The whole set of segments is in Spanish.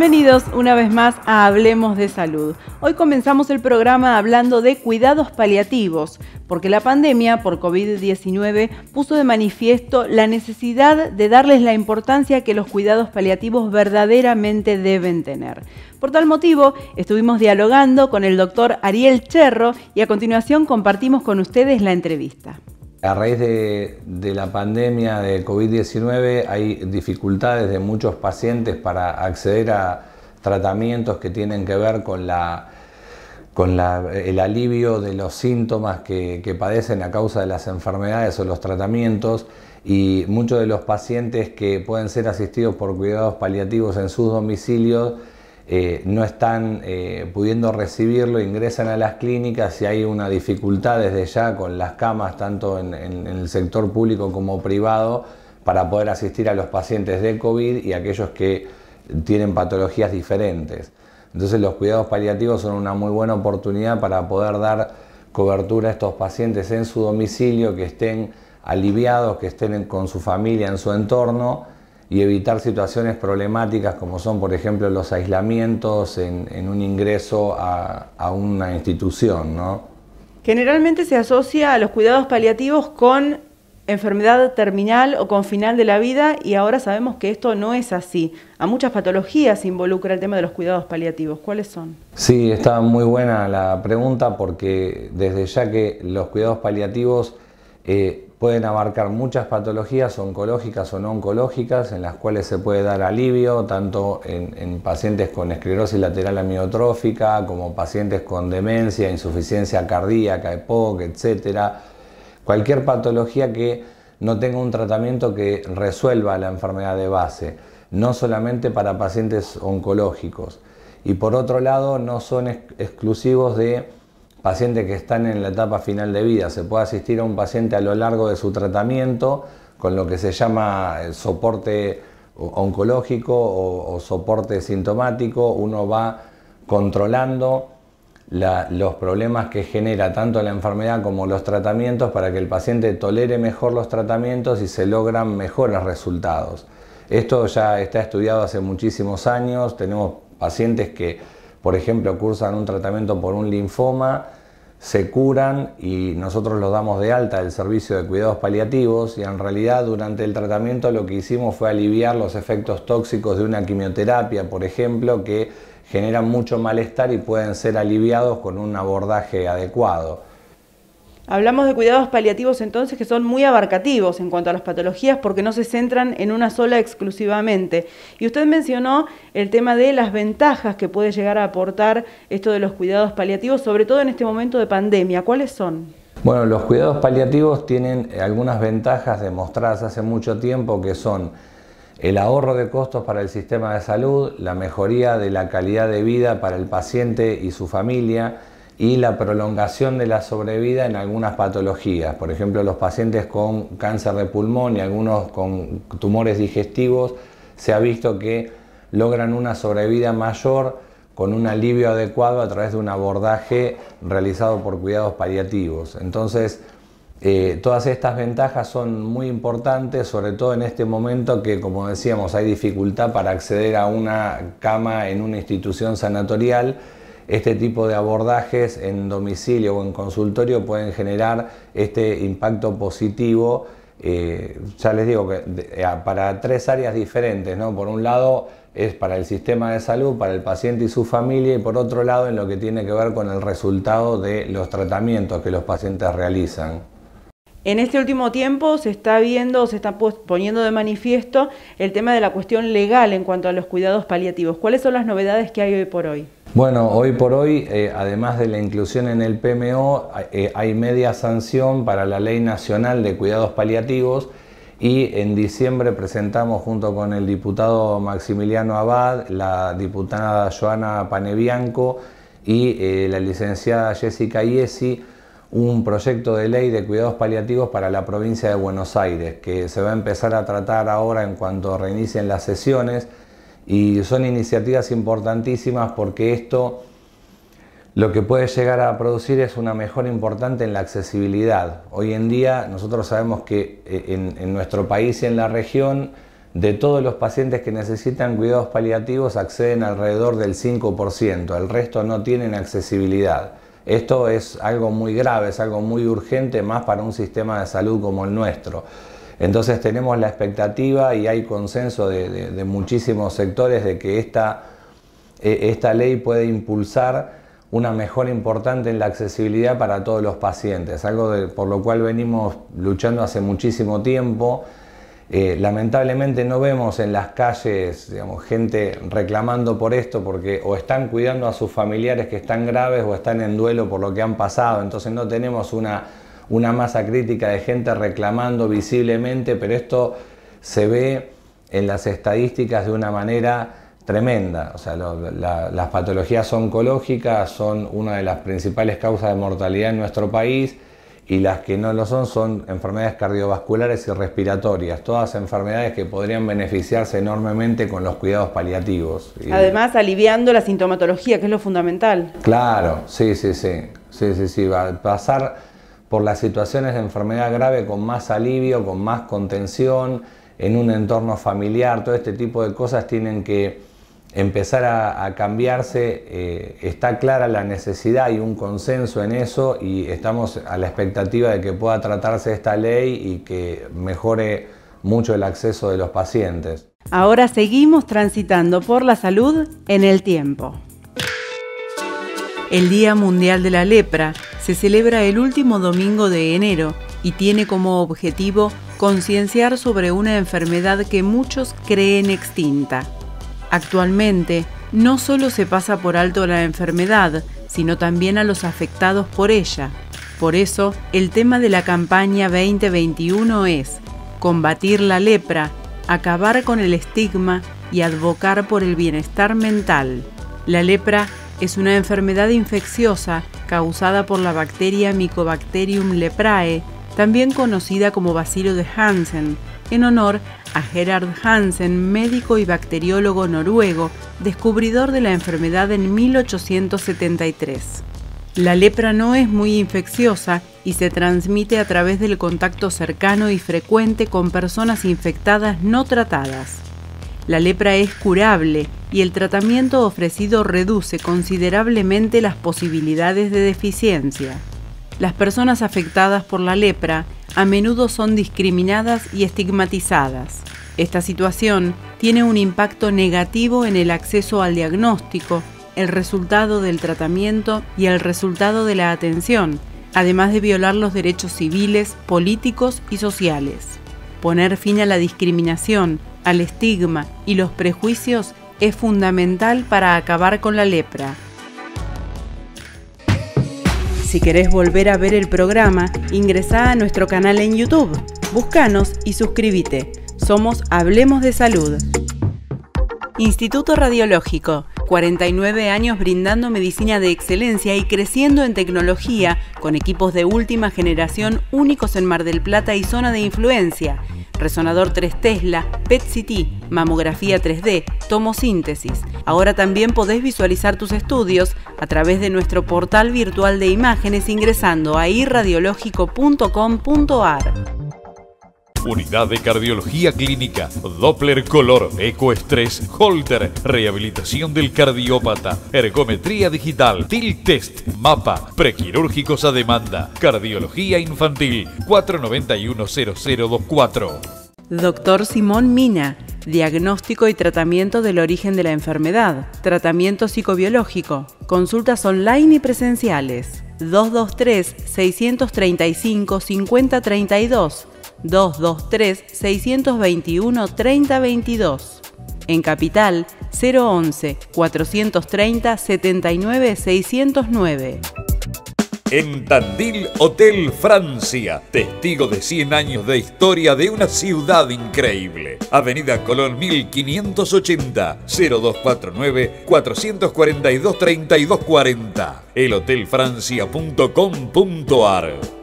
Bienvenidos una vez más a Hablemos de Salud. Hoy comenzamos el programa hablando de cuidados paliativos, porque la pandemia por COVID-19 puso de manifiesto la necesidad de darles la importancia que los cuidados paliativos verdaderamente deben tener. Por tal motivo, estuvimos dialogando con el doctor Ariel Cherro y a continuación compartimos con ustedes la entrevista. A raíz de la pandemia de COVID-19 hay dificultades de muchos pacientes para acceder a tratamientos que tienen que ver con el alivio de los síntomas que padecen a causa de las enfermedades o los tratamientos, y muchos de los pacientes que pueden ser asistidos por cuidados paliativos en sus domicilios no están pudiendo recibirlo, ingresan a las clínicas y hay una dificultad desde ya con las camas, tanto en el sector público como privado, para poder asistir a los pacientes de COVID y aquellos que tienen patologías diferentes. Entonces los cuidados paliativos son una muy buena oportunidad para poder dar cobertura a estos pacientes en su domicilio, que estén aliviados, que estén con su familia en su entorno, y evitar situaciones problemáticas como son, por ejemplo, los aislamientos en un ingreso a una institución, ¿no? Generalmente se asocia a los cuidados paliativos con enfermedad terminal o con final de la vida, y ahora sabemos que esto no es así. A muchas patologías se involucra el tema de los cuidados paliativos. ¿Cuáles son? Sí, está muy buena la pregunta, porque desde ya que los cuidados paliativos pueden abarcar muchas patologías oncológicas o no oncológicas, en las cuales se puede dar alivio tanto en pacientes con esclerosis lateral amiotrófica, como pacientes con demencia, insuficiencia cardíaca, EPOC, etc. Cualquier patología que no tenga un tratamiento que resuelva la enfermedad de base, no solamente para pacientes oncológicos. Y por otro lado, no son exclusivos de pacientes que están en la etapa final de vida. Se puede asistir a un paciente a lo largo de su tratamiento con lo que se llama soporte oncológico o soporte sintomático. Uno va controlando los problemas que genera tanto la enfermedad como los tratamientos, para que el paciente tolere mejor los tratamientos y se logran mejores resultados. Esto ya está estudiado hace muchísimos años. Tenemos pacientes que, por ejemplo, cursan un tratamiento por un linfoma, se curan y nosotros los damos de alta del servicio de cuidados paliativos, y en realidad durante el tratamiento lo que hicimos fue aliviar los efectos tóxicos de una quimioterapia, por ejemplo, que generan mucho malestar y pueden ser aliviados con un abordaje adecuado. Hablamos de cuidados paliativos entonces que son muy abarcativos en cuanto a las patologías, porque no se centran en una sola exclusivamente. Y usted mencionó el tema de las ventajas que puede llegar a aportar esto de los cuidados paliativos, sobre todo en este momento de pandemia. ¿Cuáles son? Bueno, los cuidados paliativos tienen algunas ventajas demostradas hace mucho tiempo, que son el ahorro de costos para el sistema de salud, la mejoría de la calidad de vida para el paciente y su familia, y la prolongación de la sobrevida en algunas patologías. Por ejemplo, los pacientes con cáncer de pulmón y algunos con tumores digestivos, se ha visto que logran una sobrevida mayor con un alivio adecuado a través de un abordaje realizado por cuidados paliativos. Entonces, todas estas ventajas son muy importantes, sobre todo en este momento que, como decíamos, hay dificultad para acceder a una cama en una institución sanatorial. Este tipo de abordajes en domicilio o en consultorio pueden generar este impacto positivo, ya les digo, que para tres áreas diferentes, ¿no? Por un lado es para el sistema de salud, para el paciente y su familia, y por otro lado en lo que tiene que ver con el resultado de los tratamientos que los pacientes realizan. En este último tiempo se está poniendo de manifiesto el tema de la cuestión legal en cuanto a los cuidados paliativos. ¿Cuáles son las novedades que hay hoy por hoy? Bueno, hoy por hoy, además de la inclusión en el PMO, hay media sanción para la Ley Nacional de Cuidados Paliativos, y en diciembre presentamos junto con el diputado Maximiliano Abad, la diputada Joana Panebianco y la licenciada Jessica Iesi, un proyecto de ley de cuidados paliativos para la provincia de Buenos Aires, que se va a empezar a tratar ahora en cuanto reinicien las sesiones. Y son iniciativas importantísimas, porque esto lo que puede llegar a producir es una mejora importante en la accesibilidad. Hoy en día nosotros sabemos que en nuestro país y en la región de todos los pacientes que necesitan cuidados paliativos acceden alrededor del 5%, el resto no tienen accesibilidad. Esto es algo muy grave, es algo muy urgente, más para un sistema de salud como el nuestro. Entonces tenemos la expectativa y hay consenso de muchísimos sectores de que esta ley puede impulsar una mejora importante en la accesibilidad para todos los pacientes, algo por lo cual venimos luchando hace muchísimo tiempo. Lamentablemente no vemos en las calles, digamos, gente reclamando por esto porque o están cuidando a sus familiares que están graves o están en duelo por lo que han pasado, entonces no tenemos una masa crítica de gente reclamando visiblemente, pero esto se ve en las estadísticas de una manera tremenda. O sea, las patologías oncológicas son una de las principales causas de mortalidad en nuestro país, y las que no lo son enfermedades cardiovasculares y respiratorias, todas enfermedades que podrían beneficiarse enormemente con los cuidados paliativos. Además, aliviando la sintomatología, que es lo fundamental. Claro, sí, va a pasar por las situaciones de enfermedad grave con más alivio, con más contención, en un entorno familiar, todo este tipo de cosas tienen que empezar a cambiarse. Está clara la necesidad y un consenso en eso, y estamos a la expectativa de que pueda tratarse esta ley y que mejore mucho el acceso de los pacientes. Ahora seguimos transitando por la salud en el tiempo. El Día Mundial de la Lepra se celebra el último domingo de enero y tiene como objetivo concienciar sobre una enfermedad que muchos creen extinta. Actualmente, no solo se pasa por alto la enfermedad, sino también a los afectados por ella. Por eso, el tema de la campaña 2021 es combatir la lepra, acabar con el estigma y advocar por el bienestar mental. La lepra es una enfermedad infecciosa causada por la bacteria Mycobacterium leprae, también conocida como bacilo de Hansen, en honor a Gerard Hansen, médico y bacteriólogo noruego, descubridor de la enfermedad en 1873. La lepra no es muy infecciosa y se transmite a través del contacto cercano y frecuente con personas infectadas no tratadas. La lepra es curable y el tratamiento ofrecido reduce considerablemente las posibilidades de deficiencia. Las personas afectadas por la lepra a menudo son discriminadas y estigmatizadas. Esta situación tiene un impacto negativo en el acceso al diagnóstico, el resultado del tratamiento y el resultado de la atención, además de violar los derechos civiles, políticos y sociales. Poner fin a la discriminación, al estigma y los prejuicios es fundamental para acabar con la lepra. Si querés volver a ver el programa, ingresá a nuestro canal en YouTube, búscanos y suscríbete. Somos Hablemos de Salud. Instituto Radiológico, 49 años brindando medicina de excelencia y creciendo en tecnología, con equipos de última generación únicos en Mar del Plata y zona de influencia. Resonador 3 Tesla, PET-CT, mamografía 3D, tomosíntesis. Ahora también podés visualizar tus estudios a través de nuestro portal virtual de imágenes ingresando a irradiológico.com.ar. Unidad de Cardiología Clínica, Doppler Color, Ecoestrés, Holter, Rehabilitación del Cardiópata, Ergometría Digital, TIL Test, Mapa, Prequirúrgicos a demanda, Cardiología Infantil, 491-0024. Doctor Simón Mina, diagnóstico y tratamiento del origen de la enfermedad, tratamiento psicobiológico, consultas online y presenciales, 223-635-5032, 223-621-3022. En Capital, 011-430-79-609. En Tandil, Hotel Francia, testigo de 100 años de historia de una ciudad increíble. Avenida Colón 1580, 0249-442-3240. elhotelfrancia.com.ar.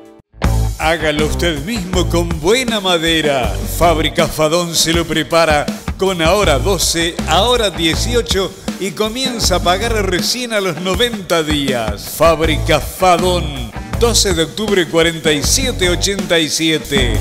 Hágalo usted mismo con buena madera. Fábrica Fadón se lo prepara con ahora 12, ahora 18 y comienza a pagar recién a los 90 días. Fábrica Fadón, 12 de octubre 4787.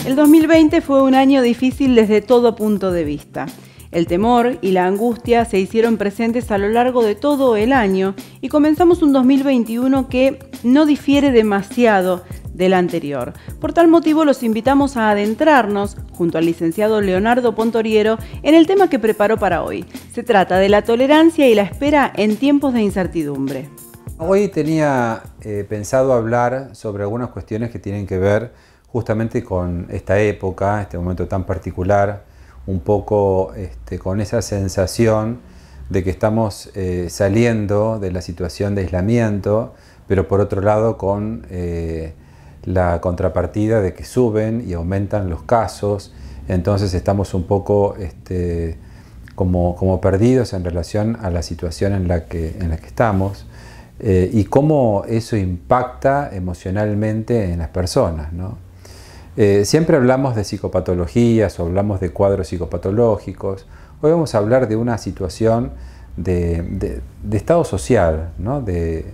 El 2020 fue un año difícil desde todo punto de vista. El temor y la angustia se hicieron presentes a lo largo de todo el año y comenzamos un 2021 que no difiere demasiado del anterior. Por tal motivo los invitamos a adentrarnos, junto al licenciado Leonardo Pontoriero, en el tema que preparó para hoy. Se trata de la tolerancia y la espera en tiempos de incertidumbre. Hoy tenía pensado hablar sobre algunas cuestiones que tienen que ver justamente con esta época, este momento tan particular, un poco con esa sensación de que estamos saliendo de la situación de aislamiento, pero por otro lado con la contrapartida de que suben y aumentan los casos, entonces estamos un poco como perdidos en relación a la situación en la que estamos y cómo eso impacta emocionalmente en las personas, ¿no? Siempre hablamos de psicopatologías o hablamos de cuadros psicopatológicos. Hoy vamos a hablar de una situación de estado social, ¿no? de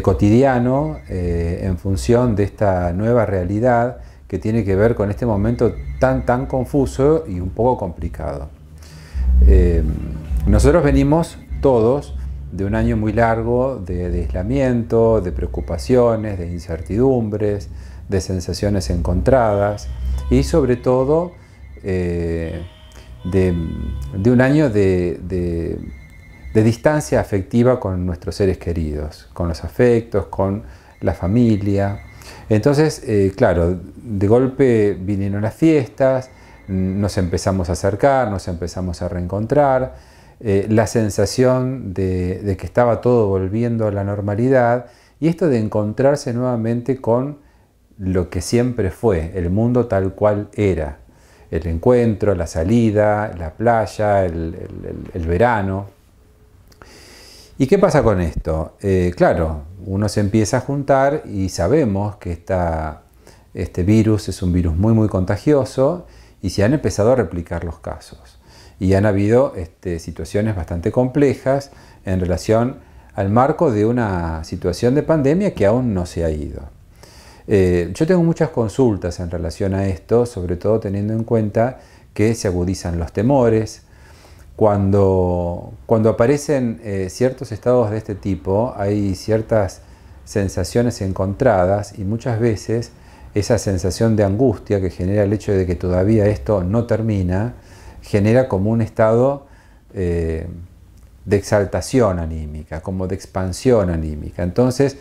cotidiano en función de esta nueva realidad que tiene que ver con este momento tan confuso y un poco complicado. Nosotros venimos todos de un año muy largo de aislamiento, de preocupaciones, de incertidumbres, de sensaciones encontradas y sobre todo de un año de distancia afectiva con nuestros seres queridos, con los afectos, con la familia. Entonces, claro, de golpe vinieron las fiestas, nos empezamos a acercar, nos empezamos a reencontrar, la sensación de que estaba todo volviendo a la normalidad y esto de encontrarse nuevamente con lo que siempre fue, el mundo tal cual era, el encuentro, la salida, la playa, el verano. ¿Y qué pasa con esto? Claro, uno se empieza a juntar y sabemos que este virus es un virus muy contagioso y se han empezado a replicar los casos. Y han habido situaciones bastante complejas en relación al marco de una situación de pandemia que aún no se ha ido. Yo tengo muchas consultas en relación a esto, sobre todo teniendo en cuenta que se agudizan los temores. Cuando aparecen ciertos estados de este tipo, hay ciertas sensaciones encontradas y muchas veces esa sensación de angustia que genera el hecho de que todavía esto no termina, genera como un estado de exaltación anímica, como de expansión anímica. Entonces,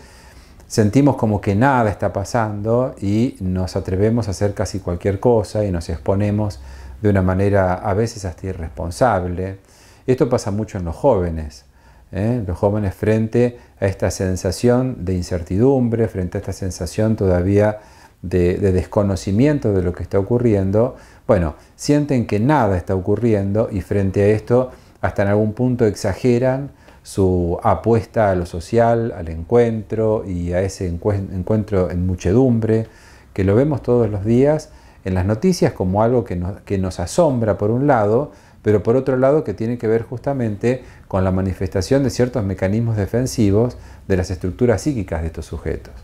sentimos como que nada está pasando y nos atrevemos a hacer casi cualquier cosa y nos exponemos de una manera a veces hasta irresponsable. Esto pasa mucho en los jóvenes. Los jóvenes frente a esta sensación de incertidumbre, frente a esta sensación todavía de desconocimiento de lo que está ocurriendo, bueno, sienten que nada está ocurriendo y frente a esto hasta en algún punto exageran su apuesta a lo social, al encuentro y a ese encuentro en muchedumbre, que lo vemos todos los días en las noticias como algo que nos asombra por un lado, pero por otro lado que tiene que ver justamente con la manifestación de ciertos mecanismos defensivos de las estructuras psíquicas de estos sujetos.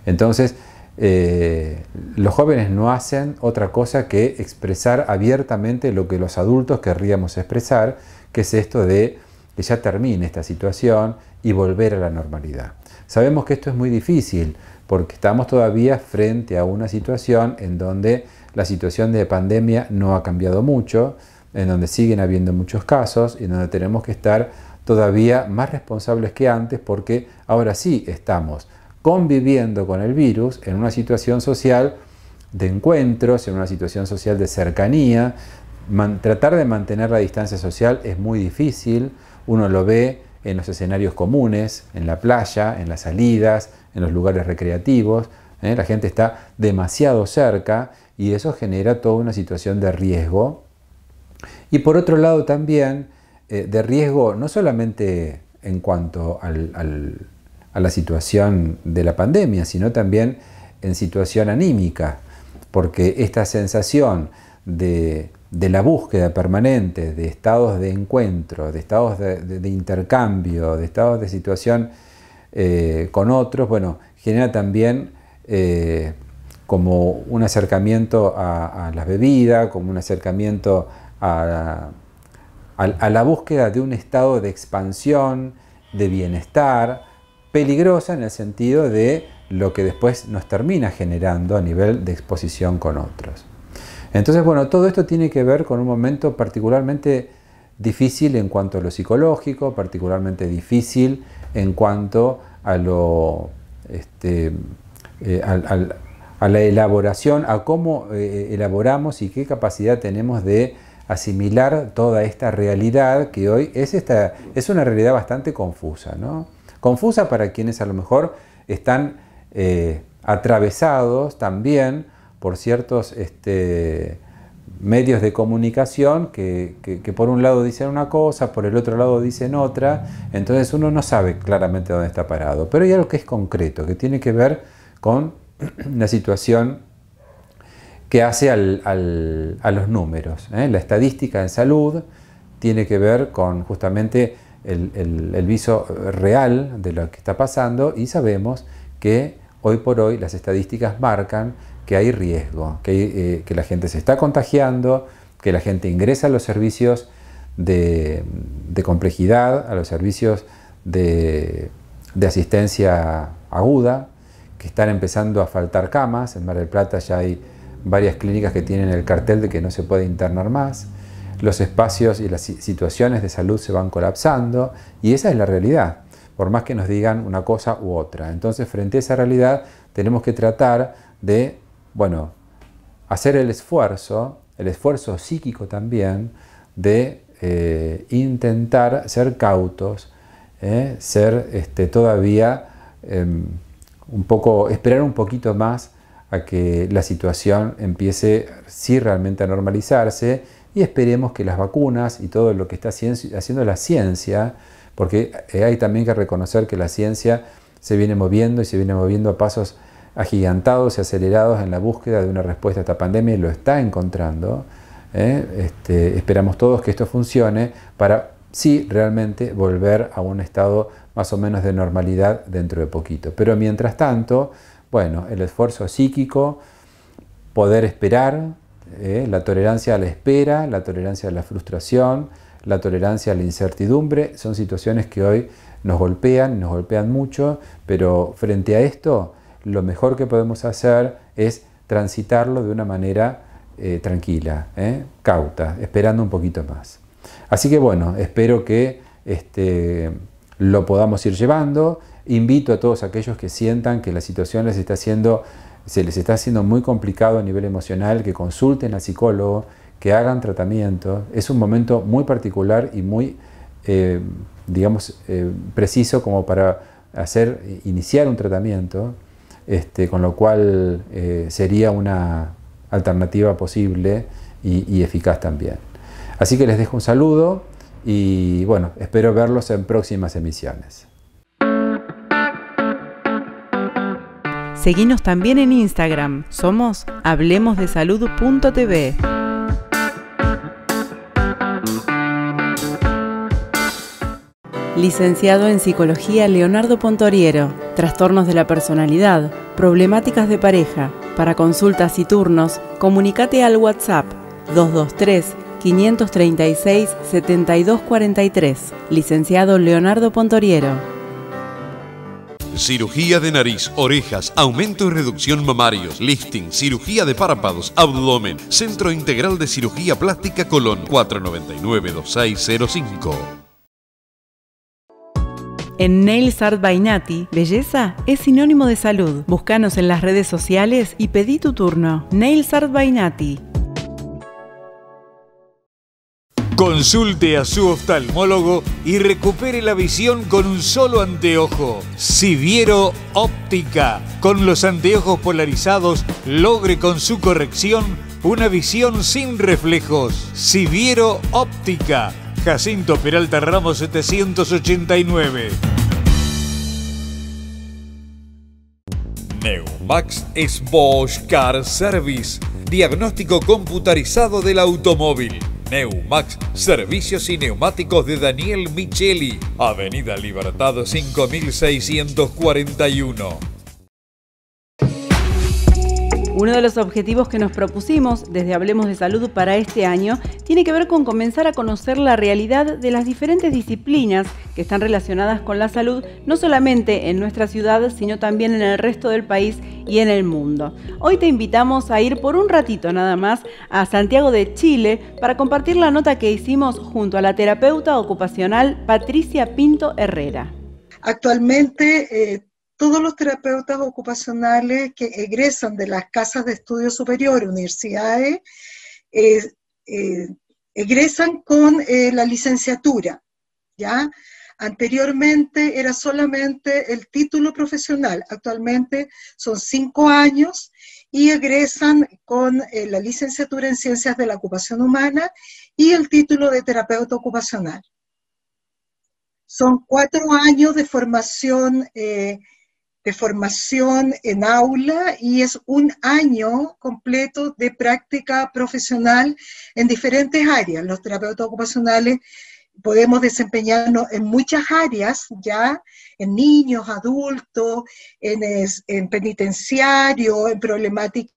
Entonces, los jóvenes no hacen otra cosa que expresar abiertamente lo que los adultos querríamos expresar, que es esto de que ya termine esta situación y volver a la normalidad. Sabemos que esto es muy difícil porque estamos todavía frente a una situación en donde la situación de pandemia no ha cambiado mucho, en donde siguen habiendo muchos casos y en donde tenemos que estar todavía más responsables que antes porque ahora sí estamos conviviendo con el virus en una situación social de encuentros, en una situación social de cercanía. Tratar de mantener la distancia social es muy difícil. Uno lo ve en los escenarios comunes, en la playa, en las salidas, en los lugares recreativos. La gente está demasiado cerca y eso genera toda una situación de riesgo. Y por otro lado también de riesgo no solamente en cuanto a la situación de la pandemia, sino también en situación anímica, porque esta sensación de la búsqueda permanente de estados de encuentro, de estados de intercambio, de estados de situación con otros, bueno, genera también como un acercamiento a la bebida, como un acercamiento a la búsqueda de un estado de expansión, de bienestar, peligrosa en el sentido de lo que después nos termina generando a nivel de exposición con otros. Entonces, bueno, todo esto tiene que ver con un momento particularmente difícil en cuanto a lo psicológico, particularmente difícil en cuanto a lo a la elaboración, a cómo elaboramos y qué capacidad tenemos de asimilar toda esta realidad que hoy es una realidad bastante confusa, ¿no? Confusa para quienes a lo mejor están atravesados también por ciertos medios de comunicación que por un lado dicen una cosa, por el otro lado dicen otra, entonces uno no sabe claramente dónde está parado. Pero hay algo que es concreto, que tiene que ver con la situación que hace a los números. La estadística en salud tiene que ver con justamente el viso real de lo que está pasando, y sabemos que hoy por hoy las estadísticas marcan que hay riesgo, que la gente se está contagiando, que la gente ingresa a los servicios de complejidad, a los servicios de asistencia aguda, que están empezando a faltar camas. En Mar del Plata ya hay varias clínicas que tienen el cartel de que no se puede internar más. Los espacios y las situaciones de salud se van colapsando, y esa es la realidad, por más que nos digan una cosa u otra. Entonces, frente a esa realidad, tenemos que tratar de, bueno, hacer el esfuerzo psíquico también, de intentar ser cautos, ser todavía esperar un poquito más a que la situación empiece sí realmente a normalizarse, y esperemos que las vacunas y todo lo que está haciendo la ciencia, porque hay también que reconocer que la ciencia se viene moviendo, y se viene moviendo a pasos agigantados y acelerados en la búsqueda de una respuesta a esta pandemia, y lo está encontrando. Esperamos todos que esto funcione para sí realmente volver a un estado más o menos de normalidad dentro de poquito. Pero mientras tanto, bueno, el esfuerzo psíquico, poder esperar, la tolerancia a la espera, la tolerancia a la frustración, la tolerancia a la incertidumbre, son situaciones que hoy nos golpean mucho, pero frente a esto, lo mejor que podemos hacer es transitarlo de una manera tranquila, cauta, esperando un poquito más. Así que bueno, espero que lo podamos ir llevando. Invito a todos aquellos que sientan que la situación se les está haciendo muy complicado a nivel emocional, que consulten al psicólogo, que hagan tratamiento. Es un momento muy particular y muy, preciso como para iniciar un tratamiento, con lo cual sería una alternativa posible y eficaz también. Así que les dejo un saludo y bueno, espero verlos en próximas emisiones. Seguinos también en Instagram. Somos hablemosdesalud.tv. Licenciado en Psicología Leonardo Pontoriero. Trastornos de la personalidad, problemáticas de pareja. Para consultas y turnos, comunícate al WhatsApp 223-536-7243. Licenciado Leonardo Pontoriero. Cirugía de nariz, orejas, aumento y reducción mamarios, lifting, cirugía de párpados, abdomen. Centro Integral de Cirugía Plástica Colón, 499-2605. En Nails Art by Nati, belleza es sinónimo de salud. Búscanos en las redes sociales y pedí tu turno. Nails Art by Nati. Consulte a su oftalmólogo y recupere la visión con un solo anteojo. Siviero Óptica. Con los anteojos polarizados, logre con su corrección una visión sin reflejos. Siviero Óptica. Jacinto Peralta Ramos 789. Neumax es Bosch Car Service. Diagnóstico computarizado del automóvil. Neumax, servicios y neumáticos de Daniel Micheli, Avenida Libertad 5641. Uno de los objetivos que nos propusimos desde Hablemos de Salud para este año tiene que ver con comenzar a conocer la realidad de las diferentes disciplinas que están relacionadas con la salud, no solamente en nuestra ciudad, sino también en el resto del país y en el mundo. Hoy te invitamos a ir por un ratito nada más a Santiago de Chile para compartir la nota que hicimos junto a la terapeuta ocupacional Patricia Pinto Herrera. Actualmente, todos los terapeutas ocupacionales que egresan de las casas de estudio superior, universidades, egresan con la licenciatura, ¿ya? Anteriormente era solamente el título profesional, actualmente son 5 años y egresan con la licenciatura en Ciencias de la Ocupación Humana y el título de terapeuta ocupacional. Son 4 años de formación en aula y es 1 año completo de práctica profesional en diferentes áreas. Los terapeutas ocupacionales podemos desempeñarnos en muchas áreas, ya en niños, adultos, en penitenciario, en problemáticas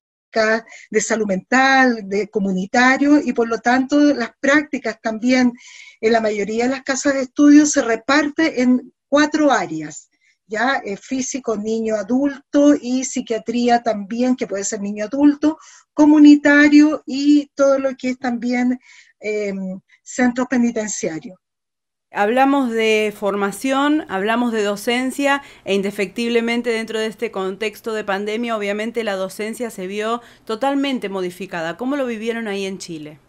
de salud mental, de comunitario, y por lo tanto las prácticas también en la mayoría de las casas de estudio se reparte en 4 áreas, ya físico, niño, adulto, y psiquiatría también, que puede ser niño, adulto, comunitario y todo lo que es también centros penitenciarios. Hablamos de formación, hablamos de docencia e indefectiblemente dentro de este contexto de pandemia, obviamente la docencia se vio totalmente modificada. ¿Cómo lo vivieron ahí en Chile?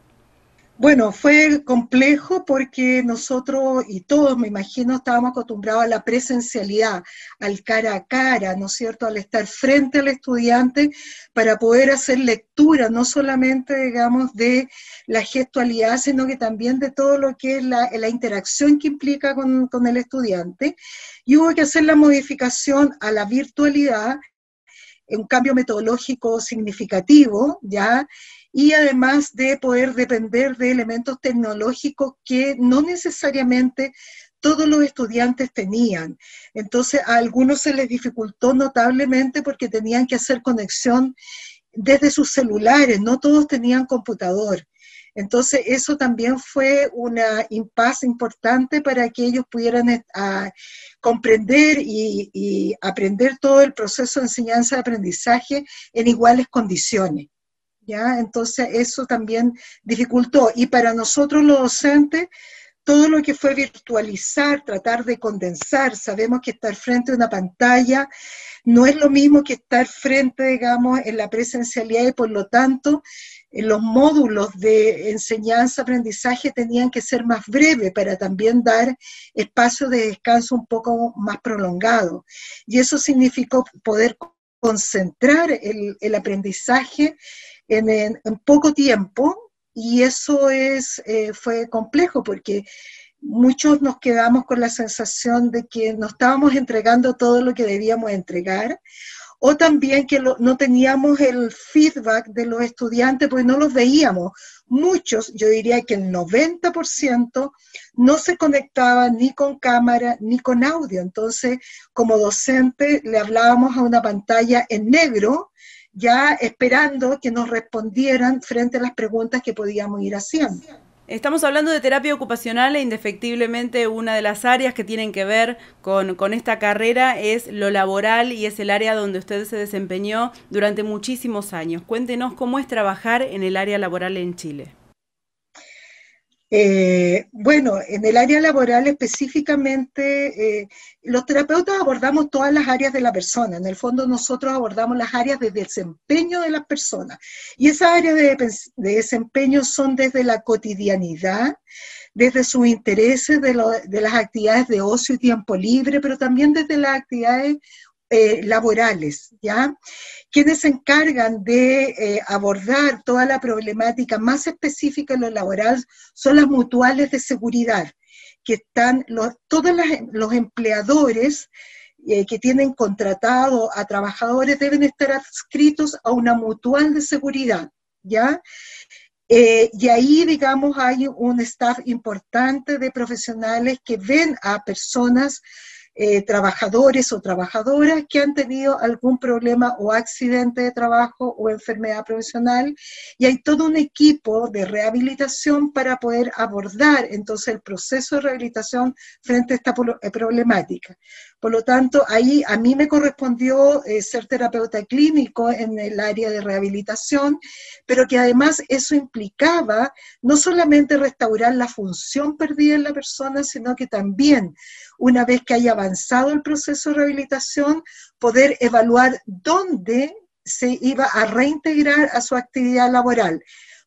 Bueno, fue complejo porque nosotros y todos, me imagino, estábamos acostumbrados a la presencialidad, al cara a cara, ¿no es cierto?, al estar frente al estudiante para poder hacer lectura, no solamente, digamos, de la gestualidad, sino que también de todo lo que es la interacción que implica con el estudiante. Y hubo que hacer la modificación a la virtualidad, un cambio metodológico significativo, ¿ya?, y además de poder depender de elementos tecnológicos que no necesariamente todos los estudiantes tenían. Entonces a algunos se les dificultó notablemente porque tenían que hacer conexión desde sus celulares, no todos tenían computador. Entonces eso también fue una impasse importante para que ellos pudieran comprender y aprender todo el proceso de enseñanza y aprendizaje en iguales condiciones. ¿Ya? Entonces eso también dificultó, y para nosotros los docentes, todo lo que fue virtualizar, tratar de condensar, sabemos que estar frente a una pantalla no es lo mismo que estar frente, digamos, en la presencialidad, y por lo tanto los módulos de enseñanza-aprendizaje tenían que ser más breves para también dar espacio de descanso un poco más prolongado, y eso significó poder concentrar el aprendizaje en poco tiempo, y eso fue complejo porque muchos nos quedamos con la sensación de que no estábamos entregando todo lo que debíamos entregar, o también que no teníamos el feedback de los estudiantes, pues no los veíamos. Muchos, yo diría que el 90%, no se conectaban ni con cámara ni con audio. Entonces, como docente, le hablábamos a una pantalla en negro, ya esperando que nos respondieran frente a las preguntas que podíamos ir haciendo. Estamos hablando de terapia ocupacional e indefectiblemente una de las áreas que tienen que ver con esta carrera es lo laboral, y es el área donde usted se desempeñó durante muchísimos años. Cuéntenos cómo es trabajar en el área laboral en Chile. Bueno, en el área laboral específicamente, los terapeutas abordamos todas las áreas de la persona. En el fondo nosotros abordamos las áreas de desempeño de las personas. Y esas áreas de desempeño son desde la cotidianidad, desde sus intereses, de las actividades de ocio y tiempo libre, pero también desde las actividades laborales, ¿ya? Quienes se encargan de abordar toda la problemática más específica en lo laboral son las mutuales de seguridad, que están todos los empleadores que tienen contratado a trabajadores deben estar adscritos a una mutual de seguridad, ¿ya? Y ahí, digamos, hay un staff importante de profesionales que ven a personas trabajadores o trabajadoras que han tenido algún problema o accidente de trabajo o enfermedad profesional, y hay todo un equipo de rehabilitación para poder abordar entonces el proceso de rehabilitación frente a esta problemática. Por lo tanto, ahí a mí me correspondió ser terapeuta clínico en el área de rehabilitación, pero que además eso implicaba no solamente restaurar la función perdida en la persona, sino que también, una vez que haya avanzado el proceso de rehabilitación, poder evaluar dónde se iba a reintegrar a su actividad laboral.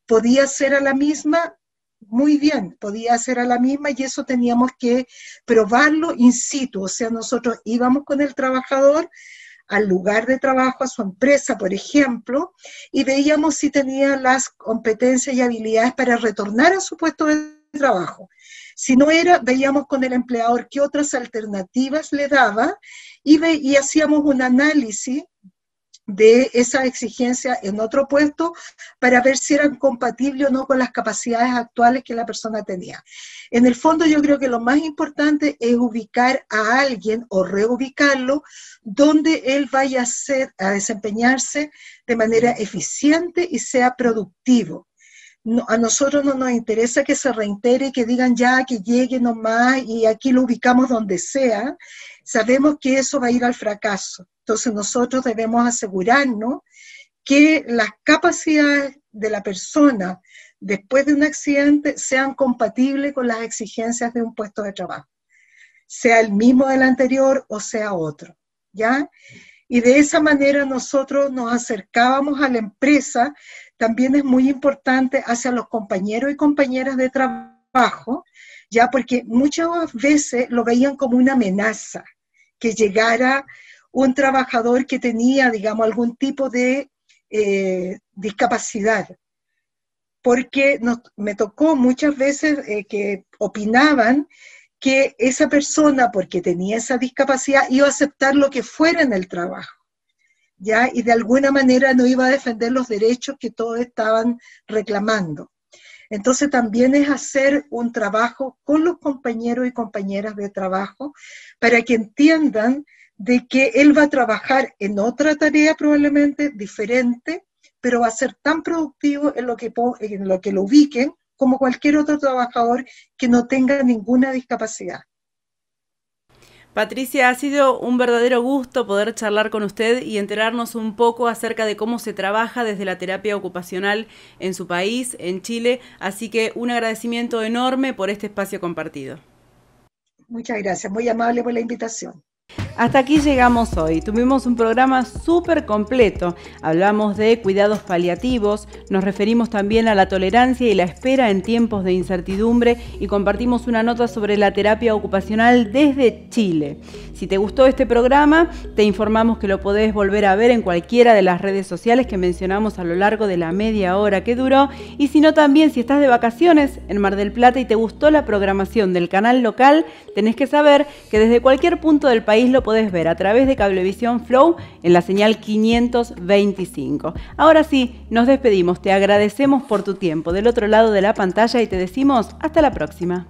¿Podía ser a la misma? Muy bien, podía ser a la misma, y eso teníamos que probarlo in situ. O sea, nosotros íbamos con el trabajador al lugar de trabajo, a su empresa, por ejemplo, y veíamos si tenía las competencias y habilidades para retornar a su puesto de trabajo. Si no era, veíamos con el empleador qué otras alternativas le daba, y hacíamos un análisis de esa exigencia en otro puesto para ver si eran compatibles o no con las capacidades actuales que la persona tenía. En el fondo, yo creo que lo más importante es ubicar a alguien o reubicarlo donde él vaya a desempeñarse de manera eficiente y sea productivo. No, a nosotros no nos interesa que se reintegre y que digan ya que llegue nomás y aquí lo ubicamos donde sea. Sabemos que eso va a ir al fracaso. Entonces nosotros debemos asegurarnos que las capacidades de la persona después de un accidente sean compatibles con las exigencias de un puesto de trabajo, sea el mismo del anterior o sea otro, ¿ya? Y de esa manera nosotros nos acercábamos a la empresa. También es muy importante hacia los compañeros y compañeras de trabajo, ya, porque muchas veces lo veían como una amenaza que llegara un trabajador que tenía, digamos, algún tipo de discapacidad. Porque me tocó muchas veces que opinaban que esa persona, porque tenía esa discapacidad, iba a aceptar lo que fuera en el trabajo, ¿ya? Y de alguna manera no iba a defender los derechos que todos estaban reclamando. Entonces también es hacer un trabajo con los compañeros y compañeras de trabajo para que entiendan de que él va a trabajar en otra tarea probablemente diferente, pero va a ser tan productivo en lo que lo ubiquen como cualquier otro trabajador que no tenga ninguna discapacidad. Patricia, ha sido un verdadero gusto poder charlar con usted y enterarnos un poco acerca de cómo se trabaja desde la terapia ocupacional en su país, en Chile, así que un agradecimiento enorme por este espacio compartido. Muchas gracias, muy amable por la invitación. Hasta aquí llegamos hoy. Tuvimos un programa súper completo. Hablamos de cuidados paliativos, nos referimos también a la tolerancia y la espera en tiempos de incertidumbre y compartimos una nota sobre la terapia ocupacional desde Chile. Si te gustó este programa, te informamos que lo podés volver a ver en cualquiera de las redes sociales que mencionamos a lo largo de la media hora que duró, y si no, también si estás de vacaciones en Mar del Plata y te gustó la programación del canal local, tenés que saber que desde cualquier punto del país lo podés ver a través de Cablevisión Flow en la señal 525. Ahora sí, nos despedimos, te agradecemos por tu tiempo del otro lado de la pantalla y te decimos hasta la próxima.